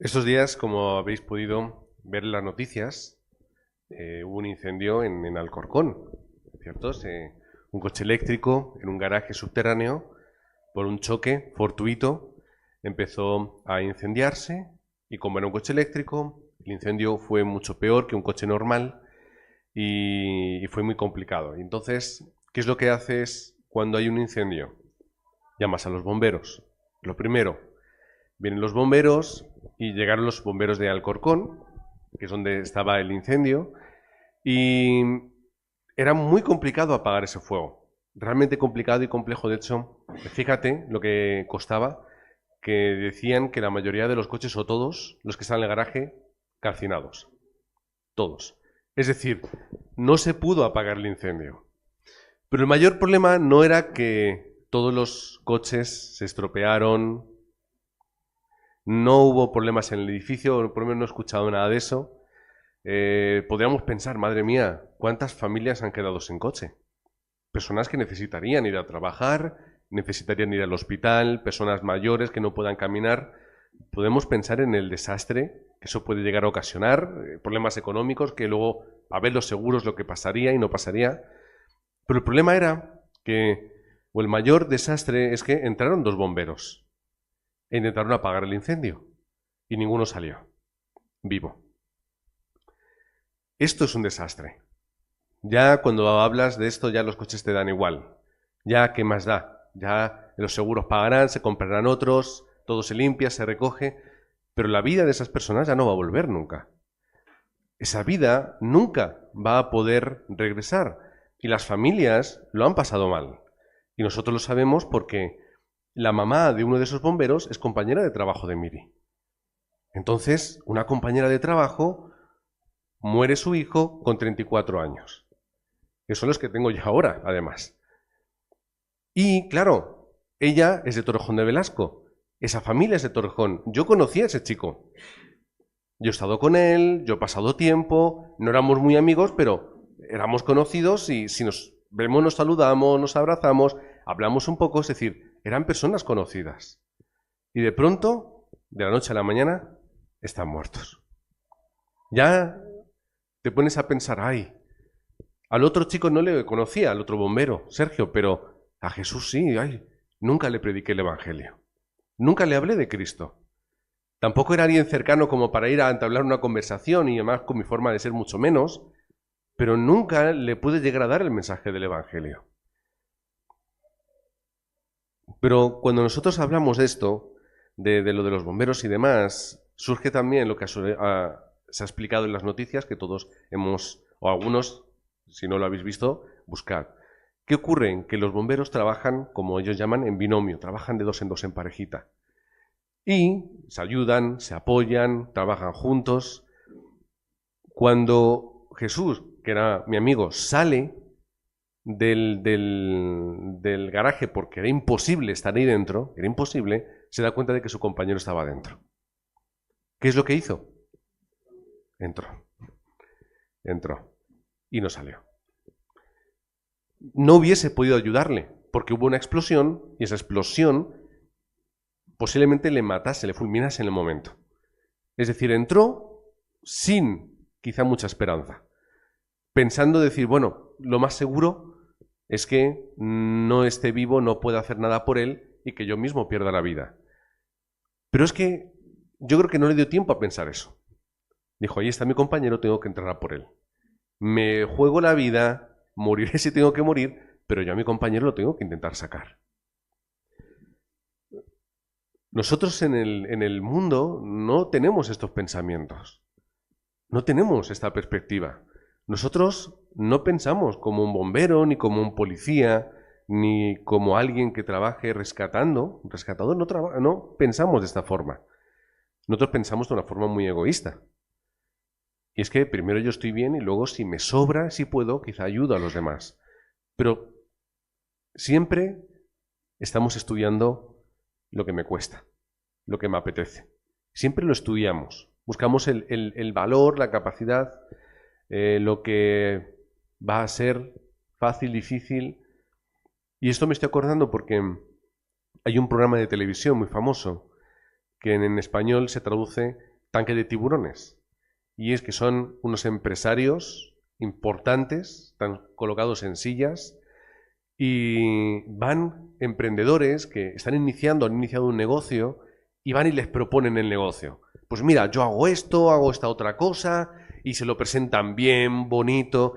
Estos días, como habéis podido ver en las noticias, hubo un incendio en Alcorcón, ¿cierto? Un coche eléctrico en un garaje subterráneo, por un choque fortuito, empezó a incendiarse y como era un coche eléctrico, el incendio fue mucho peor que un coche normal y fue muy complicado. Y entonces, ¿qué es lo que haces cuando hay un incendio? Llamas a los bomberos. Lo primero, vienen los bomberos y llegaron los bomberos de Alcorcón, que es donde estaba el incendio, y era muy complicado apagar ese fuego. Realmente complicado y complejo. De hecho, fíjate lo que costaba, que decían que la mayoría de los coches, o todos los que están en el garaje, calcinados. Todos. Es decir, no se pudo apagar el incendio. Pero el mayor problema no era que todos los coches se estropearon, no hubo problemas en el edificio, por lo menos no he escuchado nada de eso. Podríamos pensar, madre mía, ¿cuántas familias han quedado sin coche? Personas que necesitarían ir a trabajar, necesitarían ir al hospital, personas mayores que no puedan caminar. Podemos pensar en el desastre que eso puede llegar a ocasionar, problemas económicos, que luego, a ver los seguros, lo que pasaría y no pasaría. Pero el problema era que, o el mayor desastre es que entraron dos bomberos e intentaron apagar el incendio y ninguno salió vivo. Esto es un desastre. Ya cuando hablas de esto ya los coches te dan igual. Ya qué más da. Ya los seguros pagarán, se comprarán otros, todo se limpia, se recoge, pero la vida de esas personas ya no va a volver nunca. Esa vida nunca va a poder regresar y las familias lo han pasado mal. Y nosotros lo sabemos porque la mamá de uno de esos bomberos es compañera de trabajo de Miri. Entonces, una compañera de trabajo muere su hijo con 34 años. Que son los que tengo yo ahora, además. Y, claro, ella es de Torrejón de Velasco. Esa familia es de Torrejón. Yo conocí a ese chico. Yo he estado con él, yo he pasado tiempo, no éramos muy amigos, pero éramos conocidos y si nos vemos nos saludamos, nos abrazamos, hablamos un poco, es decir, eran personas conocidas. Y de pronto, de la noche a la mañana, están muertos. Ya te pones a pensar, ay, al otro chico no le conocía, al otro bombero, Sergio, pero a Jesús sí, ay, nunca le prediqué el Evangelio. Nunca le hablé de Cristo. Tampoco era alguien cercano como para ir a entablar una conversación y además con mi forma de ser mucho menos, pero nunca le pude llegar a dar el mensaje del Evangelio. Pero cuando nosotros hablamos de esto, de lo de los bomberos y demás, surge también lo que se ha explicado en las noticias, que todos hemos, o algunos, si no lo habéis visto, buscad. ¿Qué ocurre? Que los bomberos trabajan, como ellos llaman, en binomio, trabajan de dos en parejita. Y se ayudan, se apoyan, trabajan juntos. Cuando Jesús, que era mi amigo, sale del garaje porque era imposible estar ahí dentro, era imposible, se da cuenta de que su compañero estaba dentro. ¿Qué es lo que hizo? Entró y no salió. No hubiese podido ayudarle porque hubo una explosión y esa explosión posiblemente le matase, le fulminase en el momento. Es decir, entró sin quizá mucha esperanza, pensando decir, bueno, lo más seguro es que no esté vivo, no pueda hacer nada por él y que yo mismo pierda la vida. Pero es que yo creo que no le dio tiempo a pensar eso. Dijo, ahí está mi compañero, tengo que entrar a por él. Me juego la vida, moriré si tengo que morir, pero yo a mi compañero lo tengo que intentar sacar. Nosotros en el mundo no tenemos estos pensamientos, no tenemos esta perspectiva. Nosotros no pensamos como un bombero, ni como un policía, ni como alguien que trabaje rescatando. Un rescatador no pensamos de esta forma. Nosotros pensamos de una forma muy egoísta. Y es que primero yo estoy bien y luego si me sobra, si puedo, quizá ayudo a los demás. Pero siempre estamos estudiando lo que me cuesta, lo que me apetece. Siempre lo estudiamos. Buscamos el valor, la capacidad, lo que va a ser fácil, difícil. Y esto me estoy acordando porque hay un programa de televisión muy famoso que en español se traduce tanque de tiburones. Y es que son unos empresarios importantes, están colocados en sillas, y van emprendedores que están iniciando, han iniciado un negocio, y van y les proponen el negocio. Pues mira, yo hago esto, hago esta otra cosa, y se lo presentan bien, bonito.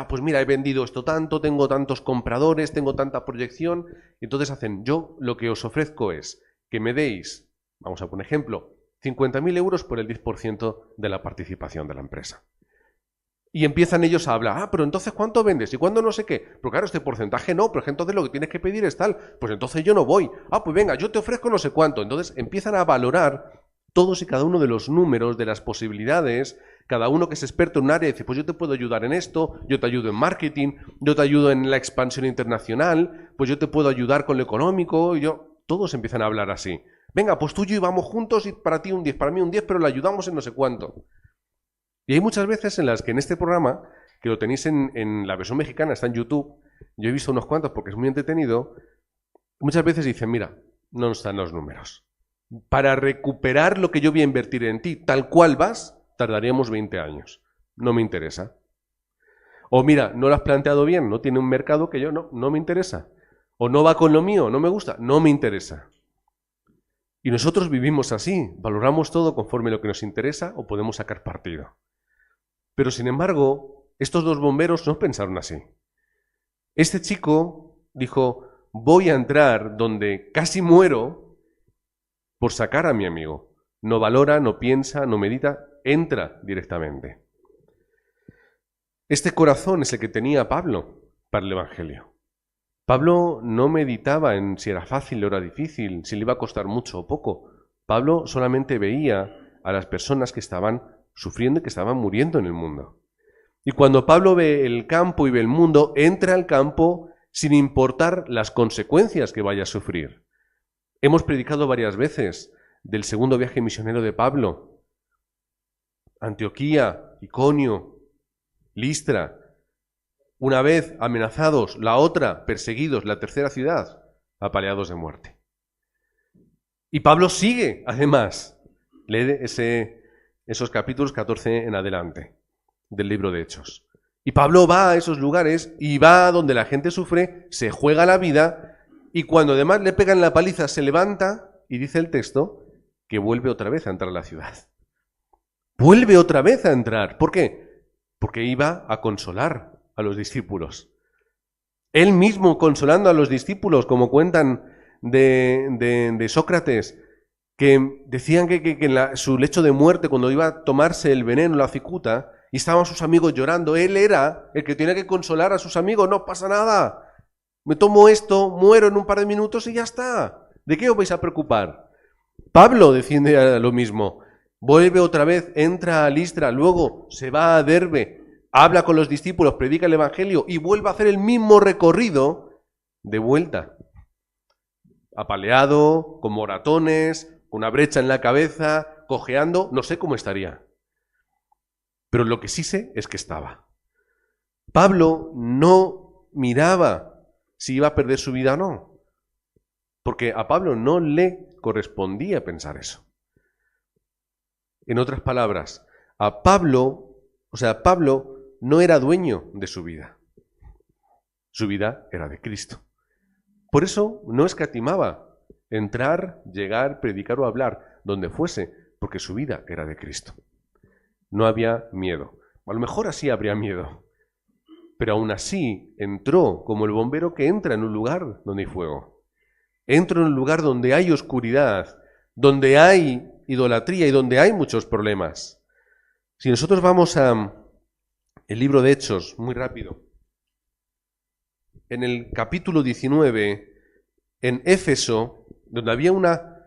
Pues mira, he vendido esto tanto, tengo tantos compradores, tengo tanta proyección. Y entonces hacen, yo lo que os ofrezco es que me deis, vamos a poner ejemplo, 50.000 euros por el 10% de la participación de la empresa. Y empiezan ellos a hablar, pero entonces ¿cuánto vendes? ¿Y cuándo no sé qué? Pero claro, este porcentaje no, pero entonces lo que tienes que pedir es tal, pues entonces yo no voy. Pues venga, yo te ofrezco no sé cuánto. Entonces empiezan a valorar todos y cada uno de los números, de las posibilidades, cada uno que es experto en un área dice, pues yo te puedo ayudar en esto, yo te ayudo en marketing, yo te ayudo en la expansión internacional, pues yo te puedo ayudar con lo económico, todos empiezan a hablar así. Venga, pues tú y yo íbamos juntos y para ti un 10, para mí un 10, pero le ayudamos en no sé cuánto. Y hay muchas veces en las que en este programa, que lo tenéis en la versión mexicana, está en YouTube, yo he visto unos cuantos porque es muy entretenido, muchas veces dicen, mira, no están los números. Para recuperar lo que yo voy a invertir en ti, tal cual vas, tardaríamos 20 años. No me interesa. O mira, no lo has planteado bien, no tiene un mercado que yo no me interesa. O no va con lo mío, no me gusta, no me interesa. Y nosotros vivimos así, valoramos todo conforme a lo que nos interesa o podemos sacar partido. Pero sin embargo, estos dos bomberos no pensaron así. Este chico dijo, voy a entrar donde casi muero por sacar a mi amigo. No valora, no piensa, no medita, entra directamente. Este corazón es el que tenía Pablo para el Evangelio. Pablo no meditaba en si era fácil o era difícil, si le iba a costar mucho o poco. Pablo solamente veía a las personas que estaban sufriendo y que estaban muriendo en el mundo. Y cuando Pablo ve el campo y ve el mundo, entra al campo sin importar las consecuencias que vaya a sufrir. Hemos predicado varias veces del segundo viaje misionero de Pablo. Antioquía, Iconio, Listra. Una vez amenazados, la otra perseguidos, la tercera ciudad, apaleados de muerte. Y Pablo sigue, además, lee esos capítulos 14 en adelante del libro de Hechos. Y Pablo va a esos lugares y va donde la gente sufre, se juega la vida y cuando además le pegan la paliza se levanta y dice el texto que vuelve otra vez a entrar a la ciudad. Vuelve otra vez a entrar. ¿Por qué? Porque iba a consolar a los discípulos. Él mismo consolando a los discípulos, como cuentan de Sócrates, que decían que en su lecho de muerte, cuando iba a tomarse el veneno, la cicuta, y estaban sus amigos llorando, él era el que tenía que consolar a sus amigos, no pasa nada, me tomo esto, muero en un par de minutos y ya está. ¿De qué os vais a preocupar? Pablo defiende lo mismo, vuelve otra vez, entra a Listra, luego se va a Derbe, habla con los discípulos, predica el Evangelio y vuelve a hacer el mismo recorrido de vuelta. Apaleado, con moratones, con una brecha en la cabeza, cojeando, no sé cómo estaría. Pero lo que sí sé es que estaba. Pablo no miraba si iba a perder su vida o no, porque a Pablo no le correspondía pensar eso. En otras palabras, Pablo no era dueño de su vida. Su vida era de Cristo. Por eso no escatimaba entrar, llegar, predicar o hablar donde fuese, porque su vida era de Cristo. No había miedo. A lo mejor así habría miedo, pero aún así entró como el bombero que entra en un lugar donde hay fuego. Entró en un lugar donde hay oscuridad, donde hay idolatría y donde hay muchos problemas. Si nosotros vamos a el libro de Hechos, muy rápido, en el capítulo 19, en Éfeso, donde había una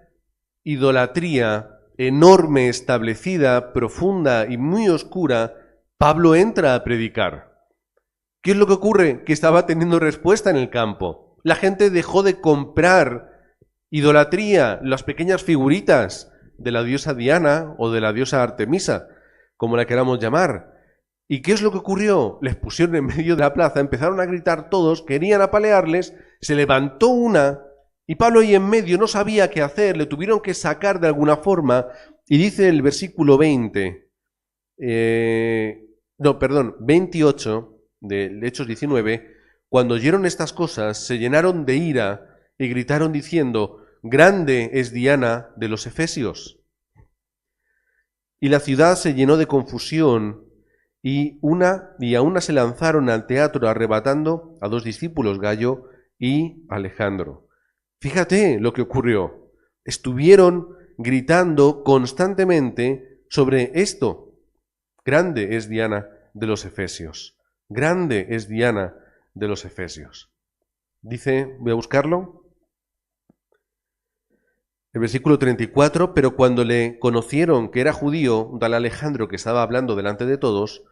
idolatría enorme, establecida, profunda y muy oscura, Pablo entra a predicar. ¿Qué es lo que ocurre? Que estaba teniendo respuesta en el campo. La gente dejó de comprar idolatría, las pequeñas figuritas de la diosa Diana o de la diosa Artemisa, como la queramos llamar. ¿Y qué es lo que ocurrió? Les pusieron en medio de la plaza, empezaron a gritar todos, querían apalearles, se levantó una y Pablo ahí en medio no sabía qué hacer, le tuvieron que sacar de alguna forma Y dice el versículo 28 de Hechos 19, cuando oyeron estas cosas, se llenaron de ira y gritaron diciendo, grande es Diana de los Efesios. Y la ciudad se llenó de confusión y a una se lanzaron al teatro arrebatando a 2 discípulos, Gayo y Alejandro. Fíjate lo que ocurrió. Estuvieron gritando constantemente sobre esto. Grande es Diana de los Efesios. Grande es Diana de los Efesios. Dice, voy a buscarlo. El versículo 34, pero cuando le conocieron que era judío, un tal Alejandro que estaba hablando delante de todos,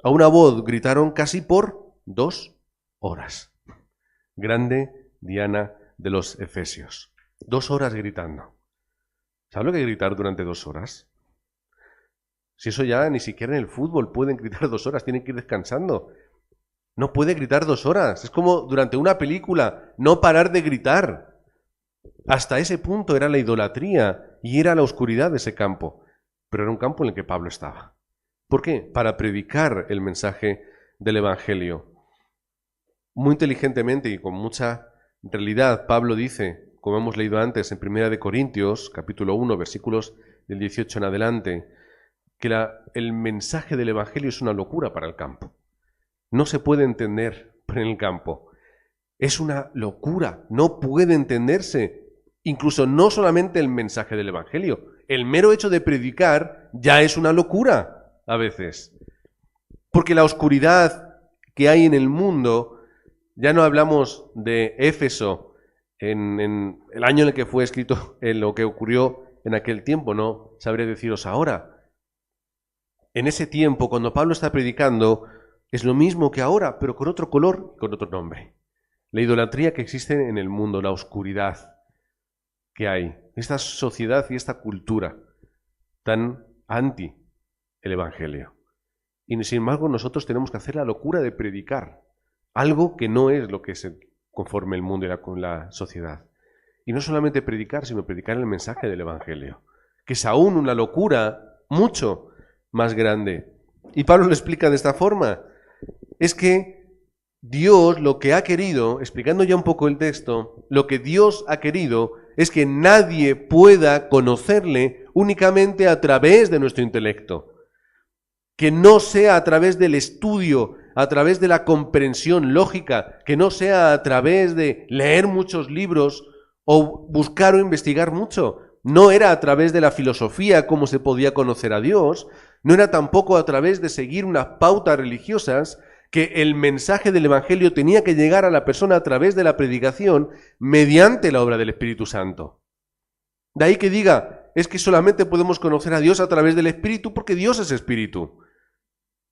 a una voz gritaron casi por 2 horas. Grande Diana de los Efesios. 2 horas gritando. ¿Sabes lo que es gritar durante 2 horas? Si eso ya ni siquiera en el fútbol pueden gritar 2 horas, tienen que ir descansando. No puede gritar 2 horas. Es como durante una película, no parar de gritar. Hasta ese punto era la idolatría y era la oscuridad de ese campo. Pero era un campo en el que Pablo estaba. ¿Por qué? Para predicar el mensaje del Evangelio. Muy inteligentemente y con mucha realidad, Pablo dice, como hemos leído antes en 1 Corintios, capítulo 1, versículos del 18 en adelante, que el mensaje del Evangelio es una locura para el campo. No se puede entender en el campo. Es una locura, no puede entenderse. Incluso no solamente el mensaje del Evangelio, el mero hecho de predicar ya es una locura a veces. Porque la oscuridad que hay en el mundo, ya no hablamos de Éfeso en el año en el que fue escrito, en lo que ocurrió en aquel tiempo, no sabré deciros ahora. En ese tiempo, cuando Pablo está predicando, es lo mismo que ahora, pero con otro color y con otro nombre. La idolatría que existe en el mundo, la oscuridad que hay, esta sociedad y esta cultura tan anti el Evangelio. Y sin embargo nosotros tenemos que hacer la locura de predicar algo que no es lo que se conforme el mundo y con la sociedad. Y no solamente predicar, sino predicar el mensaje del Evangelio, que es aún una locura mucho más grande. Y Pablo lo explica de esta forma. Es que Dios lo que ha querido, explicando ya un poco el texto, lo que Dios ha querido es que nadie pueda conocerle únicamente a través de nuestro intelecto. Que no sea a través del estudio, a través de la comprensión lógica, que no sea a través de leer muchos libros o buscar o investigar mucho. No era a través de la filosofía como se podía conocer a Dios, no era tampoco a través de seguir unas pautas religiosas, que el mensaje del Evangelio tenía que llegar a la persona a través de la predicación mediante la obra del Espíritu Santo. De ahí que diga, es que solamente podemos conocer a Dios a través del Espíritu porque Dios es Espíritu.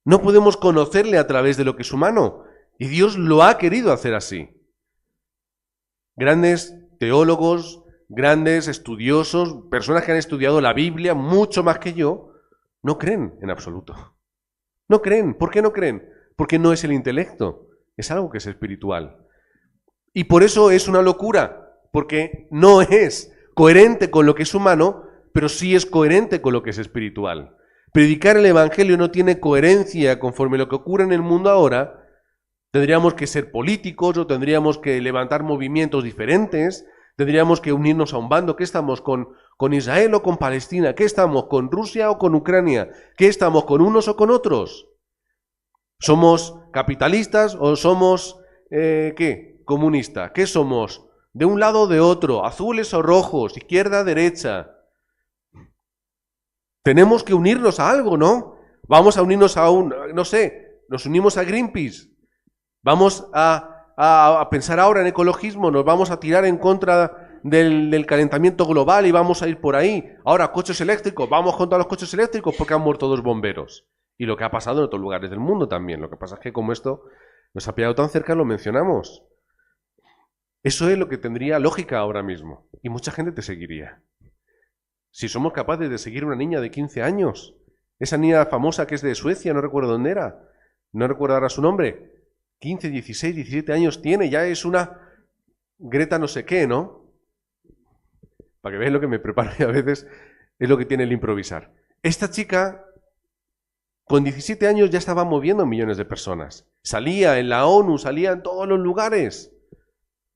No podemos conocerle a través de lo que es humano. Y Dios lo ha querido hacer así. Grandes teólogos, grandes estudiosos, personas que han estudiado la Biblia mucho más que yo, no creen en absoluto. No creen. ¿Por qué no creen? Porque no es el intelecto, es algo que es espiritual. Y por eso es una locura, porque no es coherente con lo que es humano, pero sí es coherente con lo que es espiritual. Predicar el Evangelio no tiene coherencia conforme lo que ocurre en el mundo ahora. Tendríamos que ser políticos o tendríamos que levantar movimientos diferentes, tendríamos que unirnos a un bando. ¿Qué estamos con Israel o con Palestina? ¿Qué estamos con Rusia o con Ucrania? ¿Qué estamos con unos o con otros? ¿Somos capitalistas o somos, comunistas? ¿Qué somos? ¿De un lado o de otro? ¿Azules o rojos? ¿Izquierda o derecha? Tenemos que unirnos a algo, ¿no? Vamos a unirnos a nos unimos a Greenpeace. Vamos a pensar ahora en ecologismo, nos vamos a tirar en contra del calentamiento global y vamos a ir por ahí. Ahora, coches eléctricos, vamos contra los coches eléctricos porque han muerto 2 bomberos. Y lo que ha pasado en otros lugares del mundo también. Lo que pasa es que como esto nos ha pillado tan cerca, lo mencionamos. Eso es lo que tendría lógica ahora mismo. Y mucha gente te seguiría. Si somos capaces de seguir una niña de 15 años, esa niña famosa que es de Suecia, no recuerdo dónde era, no recuerdo ahora su nombre, 15, 16, 17 años tiene, ya es una Greta no sé qué, ¿no? Para que veáis lo que me preparo a veces Es lo que tiene el improvisar. Esta chica, con 17 años, ya estaba moviendo a millones de personas. Salía en la ONU, salía en todos los lugares.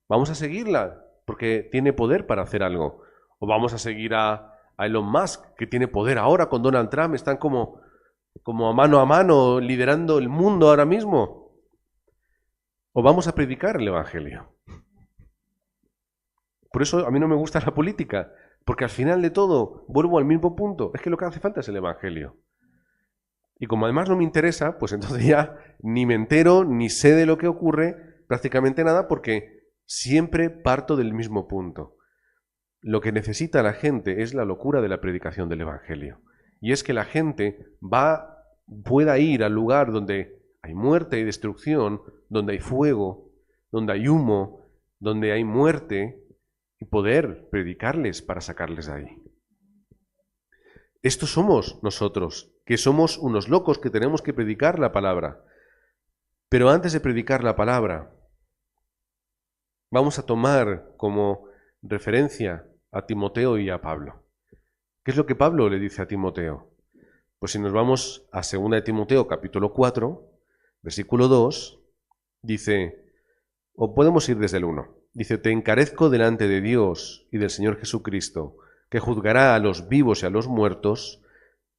Vamos a seguirla, porque tiene poder para hacer algo. O vamos a seguir a Elon Musk, que tiene poder ahora con Donald Trump. Están como a mano liderando el mundo ahora mismo. O vamos a predicar el Evangelio. Por eso a mí no me gusta la política, porque al final de todo vuelvo al mismo punto. Es que lo que hace falta es el Evangelio. Y como además no me interesa, pues entonces ya ni me entero, ni sé de lo que ocurre, prácticamente nada, porque siempre parto del mismo punto. Lo que necesita la gente es la locura de la predicación del Evangelio. Y es que la gente pueda ir al lugar donde hay muerte y destrucción, donde hay fuego, donde hay humo, donde hay muerte, y poder predicarles para sacarles de ahí. Estos somos nosotros, que somos unos locos que tenemos que predicar la palabra. Pero antes de predicar la palabra, vamos a tomar como referencia a Timoteo y a Pablo. ¿Qué es lo que Pablo le dice a Timoteo? Pues si nos vamos a 2 de Timoteo, capítulo 4, versículo 2, dice, o podemos ir desde el 1, dice, te encarezco delante de Dios y del Señor Jesucristo, que juzgará a los vivos y a los muertos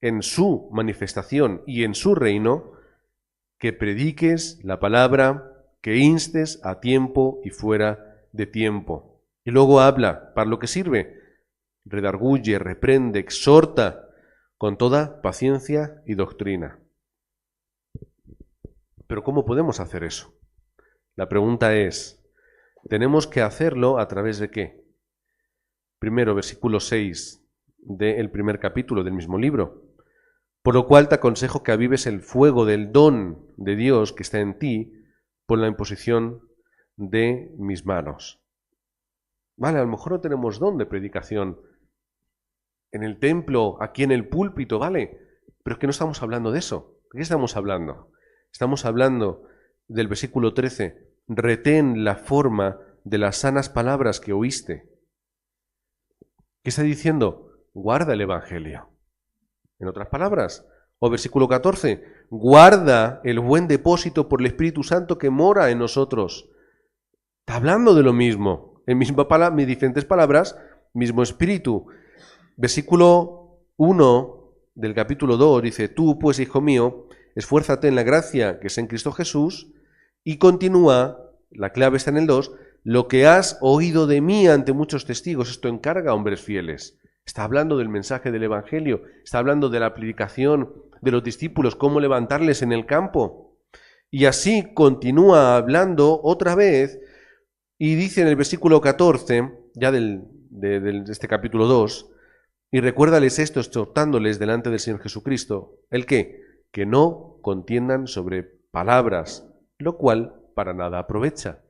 en su manifestación y en su reino, que prediques la palabra, que instes a tiempo y fuera de tiempo. Y luego habla, para lo que sirve, redarguye, reprende, exhorta, con toda paciencia y doctrina. Pero ¿cómo podemos hacer eso? La pregunta es, ¿tenemos que hacerlo a través de qué? Primero, versículo 6 del primer capítulo del mismo libro. Por lo cual te aconsejo que avives el fuego del don de Dios que está en ti por la imposición de mis manos. Vale, a lo mejor no tenemos don de predicación en el templo, aquí en el púlpito, vale, pero es que no estamos hablando de eso. ¿De qué estamos hablando? Estamos hablando del versículo 13. Retén la forma de las sanas palabras que oíste. ¿Qué está diciendo? Guarda el Evangelio. En otras palabras, o versículo 14, guarda el buen depósito por el Espíritu Santo que mora en nosotros. Está hablando de lo mismo, en diferentes palabras, mismo Espíritu. Versículo 1 del capítulo 2 dice, tú pues, hijo mío, esfuérzate en la gracia que es en Cristo Jesús, y continúa, la clave está en el 2, lo que has oído de mí ante muchos testigos, esto encarga a hombres fieles. Está hablando del mensaje del Evangelio, está hablando de la aplicación de los discípulos, cómo levantarles en el campo. Y así continúa hablando otra vez y dice en el versículo 14, ya de este capítulo 2, y recuérdales esto exhortándoles delante del Señor Jesucristo, ¿el qué? Que no contiendan sobre palabras, lo cual para nada aprovecha.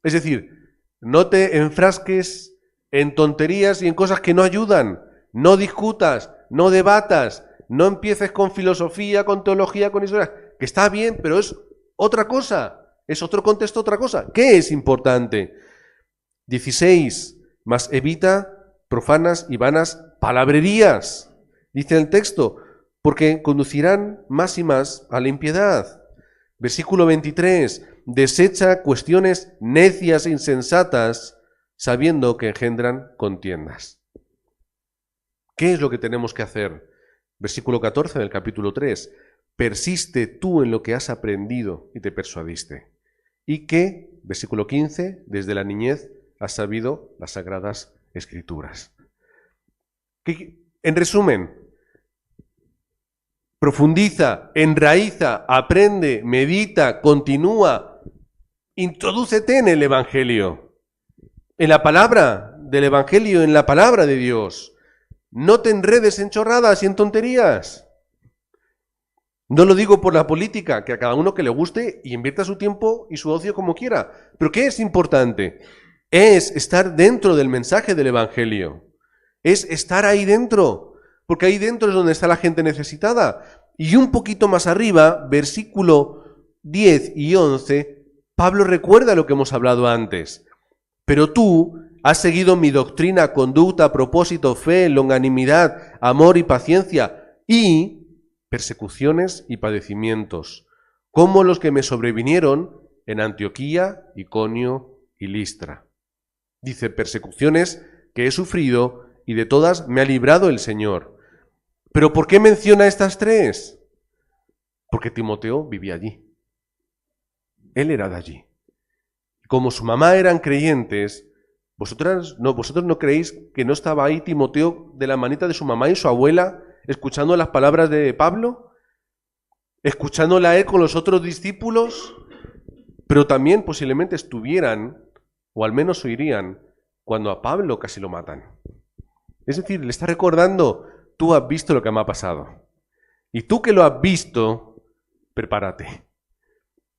Es decir, no te enfrasques en tonterías y en cosas que no ayudan. No discutas, no debatas, no empieces con filosofía, con teología, con historia, que está bien, pero es otra cosa, es otro contexto, otra cosa. ¿Qué es importante? 16, mas evita profanas y vanas palabrerías, dice el texto, porque conducirán más y más a la impiedad. Versículo 23, desecha cuestiones necias e insensatas, sabiendo que engendran contiendas. ¿Qué es lo que tenemos que hacer? Versículo 14 del capítulo 3. Persiste tú en lo que has aprendido y te persuadiste. Y que, versículo 15, desde la niñez has sabido las sagradas escrituras. En resumen, profundiza, enraiza, aprende, medita, continúa, introdúcete en el Evangelio, en la palabra del Evangelio, en la palabra de Dios. No te enredes en chorradas y en tonterías. No lo digo por la política, que a cada uno que le guste y invierta su tiempo y su ocio como quiera. Pero ¿qué es importante? Es estar dentro del mensaje del Evangelio. Es estar ahí dentro, porque ahí dentro es donde está la gente necesitada. Y un poquito más arriba, versículo 10 y 11, Pablo recuerda lo que hemos hablado antes. Pero tú has seguido mi doctrina, conducta, propósito, fe, longanimidad, amor y paciencia, y persecuciones y padecimientos, como los que me sobrevinieron en Antioquía, Iconio y Listra. Dice, persecuciones que he sufrido y de todas me ha librado el Señor. ¿Pero por qué menciona estas tres? Porque Timoteo vivía allí. Él era de allí. Como su mamá eran creyentes, vosotros no creéis que no estaba ahí Timoteo de la manita de su mamá y su abuela, escuchando las palabras de Pablo, escuchándola a él con los otros discípulos, pero también posiblemente estuvieran, o al menos oirían, cuando a Pablo casi lo matan. Es decir, le está recordando, tú has visto lo que me ha pasado. Y tú que lo has visto, prepárate.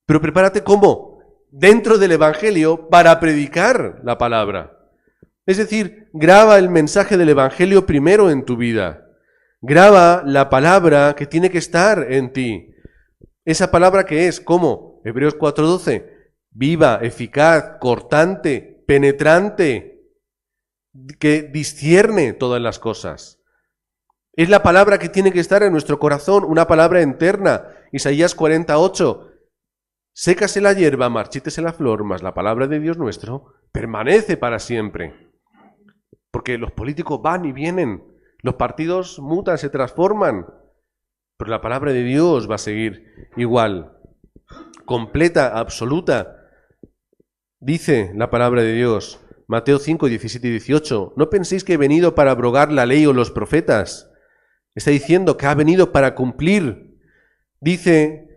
Pero prepárate ¿cómo? Dentro del Evangelio para predicar la palabra. Es decir, graba el mensaje del Evangelio primero en tu vida. Graba la palabra que tiene que estar en ti. Esa palabra que es, ¿cómo? Hebreos 4:12. Viva, eficaz, cortante, penetrante, que discierne todas las cosas. Es la palabra que tiene que estar en nuestro corazón, una palabra eterna. Isaías 48. Sécase la hierba, marchítese la flor, mas la palabra de Dios nuestro permanece para siempre. Porque los políticos van y vienen, los partidos mutan, se transforman, pero la palabra de Dios va a seguir igual, completa, absoluta. Dice la palabra de Dios, Mateo 5, 17 y 18, no penséis que he venido para abrogar la ley o los profetas. Está diciendo que ha venido para cumplir. Dice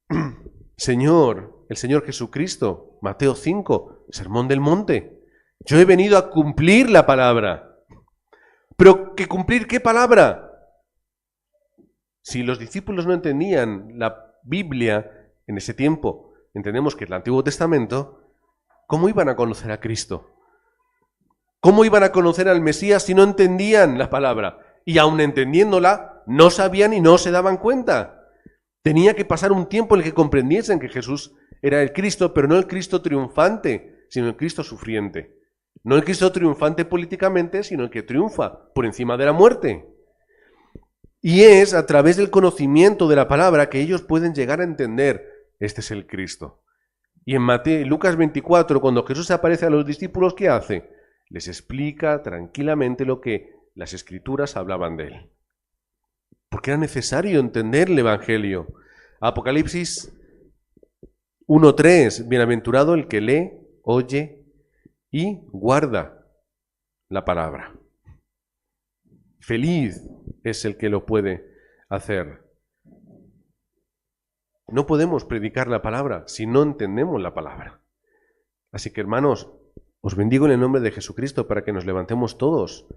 el Señor Jesucristo, Mateo 5, Sermón del Monte. Yo he venido a cumplir la palabra. ¿Pero que cumplir qué palabra? Si los discípulos no entendían la Biblia en ese tiempo, entendemos que es el Antiguo Testamento, ¿cómo iban a conocer a Cristo? ¿Cómo iban a conocer al Mesías si no entendían la palabra? Y aun entendiéndola, no sabían y no se daban cuenta. Tenía que pasar un tiempo en el que comprendiesen que Jesús era el Cristo, pero no el Cristo triunfante, sino el Cristo sufriente. No el Cristo triunfante políticamente, sino el que triunfa por encima de la muerte. Y es a través del conocimiento de la palabra que ellos pueden llegar a entender, este es el Cristo. Y en Lucas 24, cuando Jesús aparece a los discípulos, ¿qué hace? Les explica tranquilamente lo que las Escrituras hablaban de él. Porque era necesario entender el Evangelio. Apocalipsis 1:3, bienaventurado el que lee, oye y guarda la palabra. Feliz es el que lo puede hacer. No podemos predicar la palabra si no entendemos la palabra. Así que, hermanos, os bendigo en el nombre de Jesucristo para que nos levantemos todos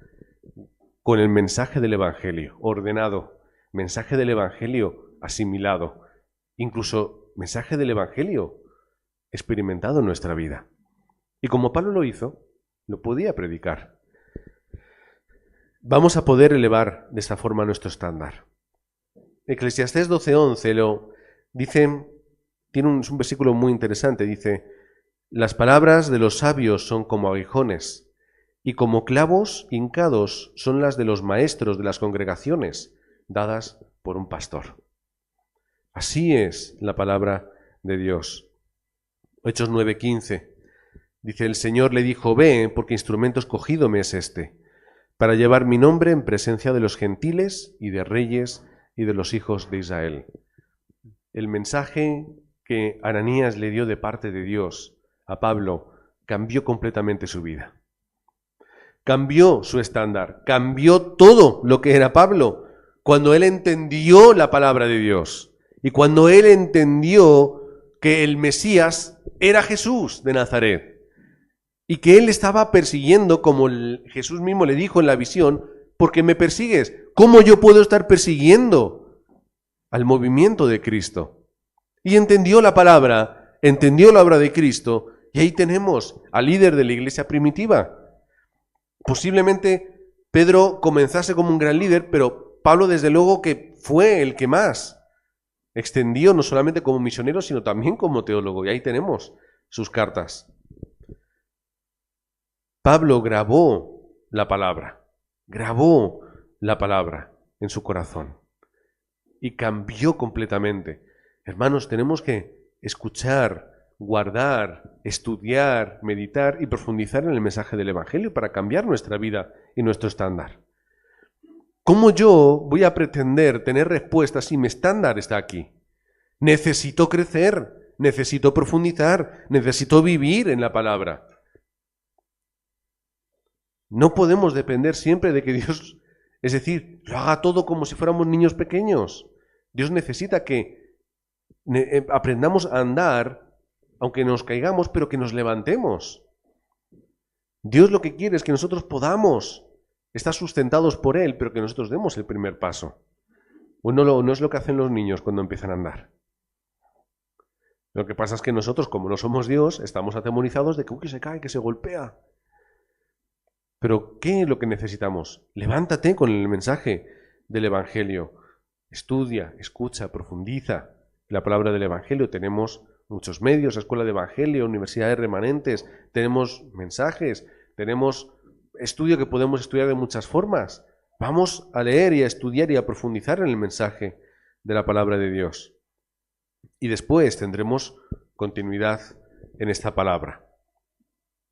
con el mensaje del Evangelio ordenado, mensaje del Evangelio asimilado, incluso mensaje del Evangelio experimentado en nuestra vida. Y como Pablo lo hizo, lo podía predicar. Vamos a poder elevar de esta forma nuestro estándar. Eclesiastés 12:11 lo dice, es un versículo muy interesante, dice, las palabras de los sabios son como aguijones, y como clavos hincados son las de los maestros de las congregaciones, dadas por un pastor. Así es la palabra de Dios. Hechos 9:15. Dice, el Señor le dijo, ve, porque instrumento escogido me es este, para llevar mi nombre en presencia de los gentiles y de reyes y de los hijos de Israel. El mensaje que Ananías le dio de parte de Dios a Pablo cambió completamente su vida. Cambió su estándar, cambió todo lo que era Pablo, cuando él entendió la palabra de Dios y cuando él entendió que el Mesías era Jesús de Nazaret y que él estaba persiguiendo, como Jesús mismo le dijo en la visión, ¿por qué me persigues? ¿Cómo yo puedo estar persiguiendo al movimiento de Cristo? Y entendió la palabra, entendió la obra de Cristo, y ahí tenemos al líder de la iglesia primitiva. Posiblemente Pedro comenzase como un gran líder, pero Pablo desde luego que fue el que más extendió, no solamente como misionero, sino también como teólogo. Y ahí tenemos sus cartas. Pablo grabó la palabra en su corazón y cambió completamente. Hermanos, tenemos que escuchar, guardar, estudiar, meditar y profundizar en el mensaje del Evangelio para cambiar nuestra vida y nuestro estándar. ¿Cómo yo voy a pretender tener respuestas si mi estándar está aquí? Necesito crecer, necesito profundizar, necesito vivir en la palabra. No podemos depender siempre de que Dios, es decir, lo haga todo como si fuéramos niños pequeños. Dios necesita que aprendamos a andar, aunque nos caigamos, pero que nos levantemos. Dios lo que quiere es que nosotros podamos estar sustentados por Él, pero que nosotros demos el primer paso. No es lo que hacen los niños cuando empiezan a andar. Lo que pasa es que nosotros, como no somos Dios, estamos atemorizados de que se cae, que se golpea. Pero, ¿qué es lo que necesitamos? Levántate con el mensaje del Evangelio. Estudia, escucha, profundiza la palabra del Evangelio. Tenemos muchos medios, escuela de Evangelio, universidades remanentes, tenemos mensajes, tenemos estudio que podemos estudiar de muchas formas. Vamos a leer y a estudiar y a profundizar en el mensaje de la palabra de Dios. Y después tendremos continuidad en esta palabra.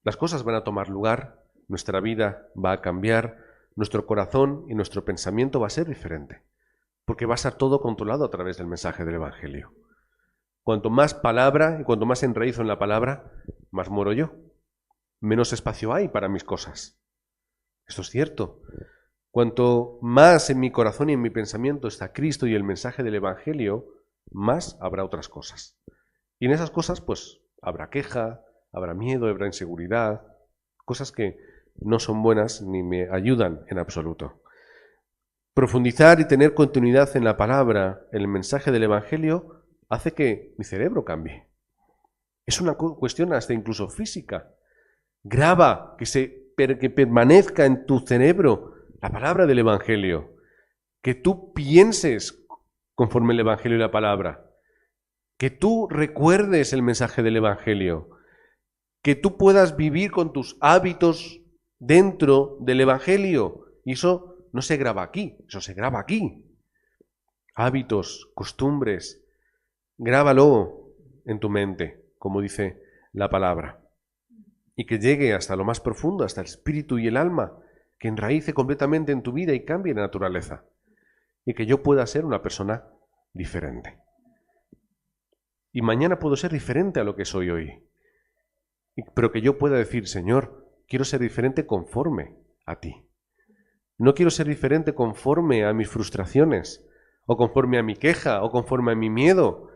Las cosas van a tomar lugar. Nuestra vida va a cambiar, nuestro corazón y nuestro pensamiento va a ser diferente, porque va a estar todo controlado a través del mensaje del Evangelio. Cuanto más palabra y cuanto más enraizo en la palabra, más muero yo. Menos espacio hay para mis cosas. Esto es cierto. Cuanto más en mi corazón y en mi pensamiento está Cristo y el mensaje del Evangelio, más habrá otras cosas. Y en esas cosas, pues, habrá queja, habrá miedo, habrá inseguridad, cosas que no son buenas ni me ayudan en absoluto. Profundizar y tener continuidad en la palabra, en el mensaje del Evangelio, hace que mi cerebro cambie. Es una cuestión hasta incluso física. Graba, que permanezca en tu cerebro la palabra del Evangelio. Que tú pienses conforme el Evangelio y la palabra. Que tú recuerdes el mensaje del Evangelio. Que tú puedas vivir con tus hábitos dentro del Evangelio. Y eso no se graba aquí, eso se graba aquí. Hábitos, costumbres, grábalo en tu mente, como dice la palabra. Y que llegue hasta lo más profundo, hasta el espíritu y el alma, que enraíce completamente en tu vida y cambie la naturaleza. Y que yo pueda ser una persona diferente. Y mañana puedo ser diferente a lo que soy hoy. Pero que yo pueda decir, Señor, quiero ser diferente conforme a ti. No quiero ser diferente conforme a mis frustraciones, o conforme a mi queja, o conforme a mi miedo.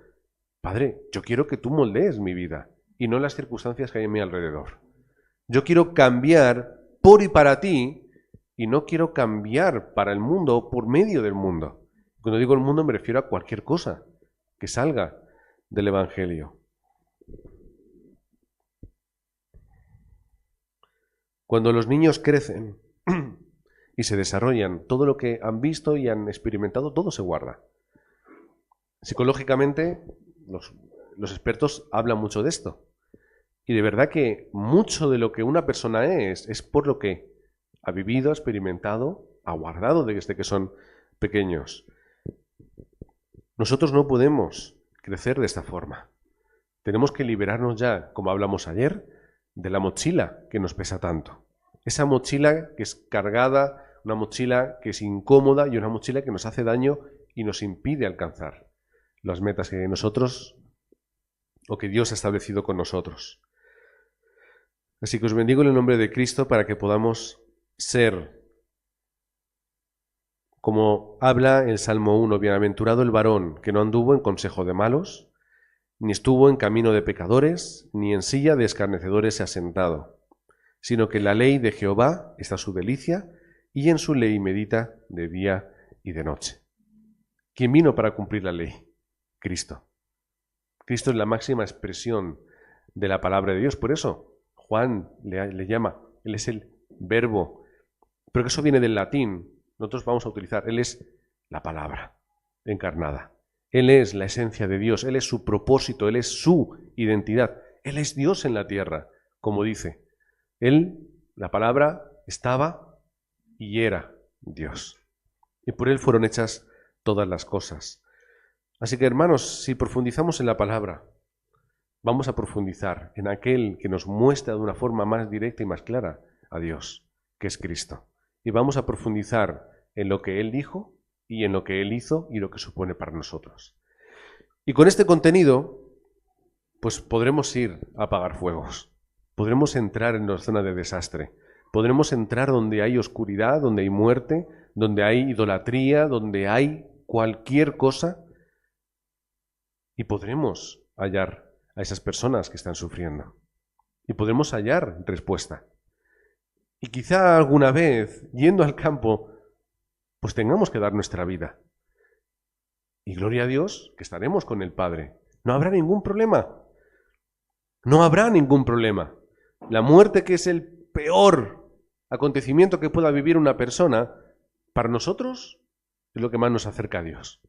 Padre, yo quiero que tú moldees mi vida, y no las circunstancias que hay a mi alrededor. Yo quiero cambiar por y para ti, y no quiero cambiar para el mundo o por medio del mundo. Cuando digo el mundo me refiero a cualquier cosa que salga del Evangelio. Cuando los niños crecen y se desarrollan, todo lo que han visto y han experimentado, todo se guarda. Psicológicamente, los expertos hablan mucho de esto. Y de verdad que mucho de lo que una persona es por lo que ha vivido, ha experimentado, ha guardado desde que son pequeños. Nosotros no podemos crecer de esta forma. Tenemos que liberarnos ya, como hablamos ayer, de la mochila que nos pesa tanto. Esa mochila que es cargada, una mochila que es incómoda y una mochila que nos hace daño y nos impide alcanzar las metas que nosotros o que Dios ha establecido con nosotros. Así que os bendigo en el nombre de Cristo para que podamos ser, como habla el Salmo 1, bienaventurado el varón que no anduvo en consejo de malos, ni estuvo en camino de pecadores, ni en silla de escarnecedores se ha sentado, sino que en la ley de Jehová está su delicia, y en su ley medita de día y de noche. ¿Quién vino para cumplir la ley? Cristo. Cristo es la máxima expresión de la palabra de Dios. Por eso Juan le llama, Él es el verbo. Pero que eso viene del latín. Nosotros vamos a utilizar, Él es la palabra encarnada. Él es la esencia de Dios, Él es su propósito, Él es su identidad. Él es Dios en la tierra, como dice. Él La palabra estaba y era Dios. Y por Él fueron hechas todas las cosas. Así que, hermanos, si profundizamos en la palabra, vamos a profundizar en aquel que nos muestra de una forma más directa y más clara a Dios, que es Cristo. Y vamos a profundizar en lo que Él dijo y en lo que Él hizo y lo que supone para nosotros. Y con este contenido, pues podremos ir a apagar fuegos, podremos entrar en la zona de desastre, podremos entrar donde hay oscuridad, donde hay muerte, donde hay idolatría, donde hay cualquier cosa, y podremos hallar a esas personas que están sufriendo. Y podremos hallar respuesta. Y quizá alguna vez, yendo al campo, pues tengamos que dar nuestra vida. Y gloria a Dios que estaremos con el Padre. No habrá ningún problema. No habrá ningún problema. La muerte, que es el peor acontecimiento que pueda vivir una persona, para nosotros es lo que más nos acerca a Dios.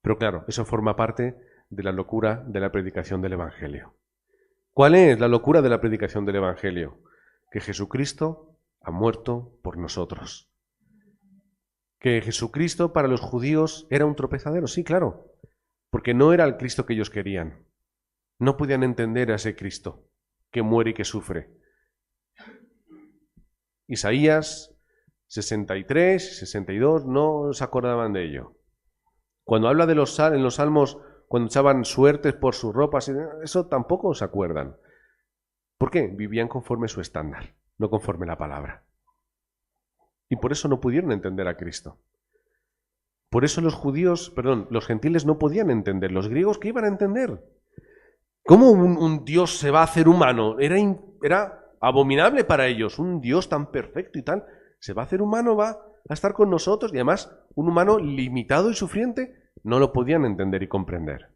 Pero claro, eso forma parte de la locura de la predicación del Evangelio. ¿Cuál es la locura de la predicación del Evangelio? Que Jesucristo ha muerto por nosotros. Que Jesucristo para los judíos era un tropezadero, sí, claro, porque no era el Cristo que ellos querían. No podían entender a ese Cristo que muere y que sufre. Isaías 63 y 62 no se acordaban de ello. Cuando habla de en los salmos, cuando echaban suertes por sus ropas, eso tampoco se acuerdan. ¿Por qué? Vivían conforme su estándar, no conforme la palabra. Y por eso no pudieron entender a Cristo. Por eso los gentiles no podían entender. Los griegos, ¿qué iban a entender? ¿Cómo un Dios se va a hacer humano? Era abominable para ellos. Un Dios tan perfecto y tal, se va a hacer humano, va a estar con nosotros. Y además, un humano limitado y sufriente, no lo podían entender y comprender.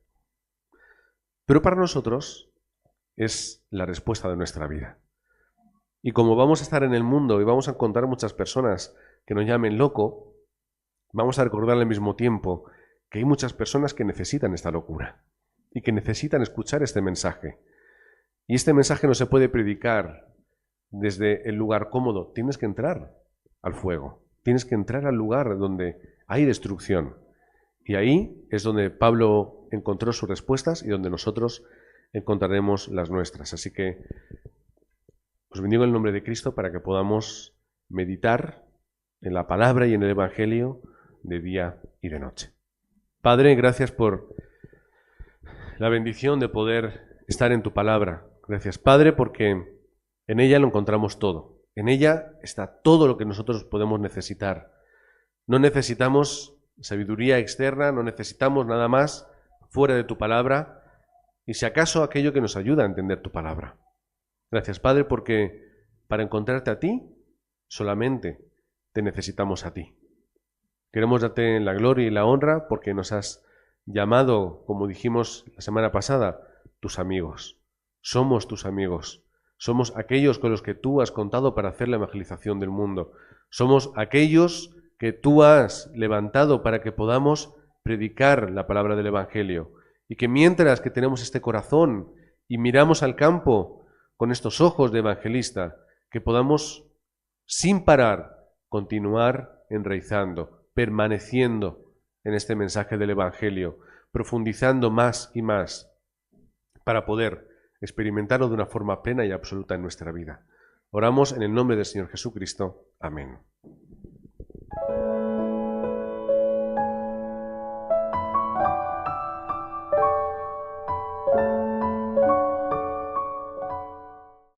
Pero para nosotros es la respuesta de nuestra vida. Y como vamos a estar en el mundo y vamos a encontrar muchas personas que nos llamen loco, vamos a recordar al mismo tiempo que hay muchas personas que necesitan esta locura y que necesitan escuchar este mensaje. Y este mensaje no se puede predicar desde el lugar cómodo. Tienes que entrar al fuego. Tienes que entrar al lugar donde hay destrucción. Y ahí es donde Pablo encontró sus respuestas y donde nosotros encontraremos las nuestras. Así que os bendigo en el nombre de Cristo para que podamos meditar en la palabra y en el Evangelio de día y de noche. Padre, gracias por la bendición de poder estar en tu palabra. Gracias, Padre, porque en ella lo encontramos todo. En ella está todo lo que nosotros podemos necesitar. No necesitamos sabiduría externa, no necesitamos nada más fuera de tu palabra, y si acaso aquello que nos ayuda a entender tu palabra. Gracias, Padre, porque para encontrarte a ti, solamente te necesitamos a ti. Queremos darte la gloria y la honra porque nos has llamado, como dijimos la semana pasada, tus amigos. Somos tus amigos. Somos aquellos con los que tú has contado para hacer la evangelización del mundo. Somos aquellos que tú has levantado para que podamos predicar la palabra del Evangelio. Y que mientras que tenemos este corazón y miramos al campo con estos ojos de evangelista, que podamos, sin parar, continuar enraizando, permaneciendo en este mensaje del Evangelio, profundizando más y más, para poder experimentarlo de una forma plena y absoluta en nuestra vida. Oramos en el nombre del Señor Jesucristo. Amén.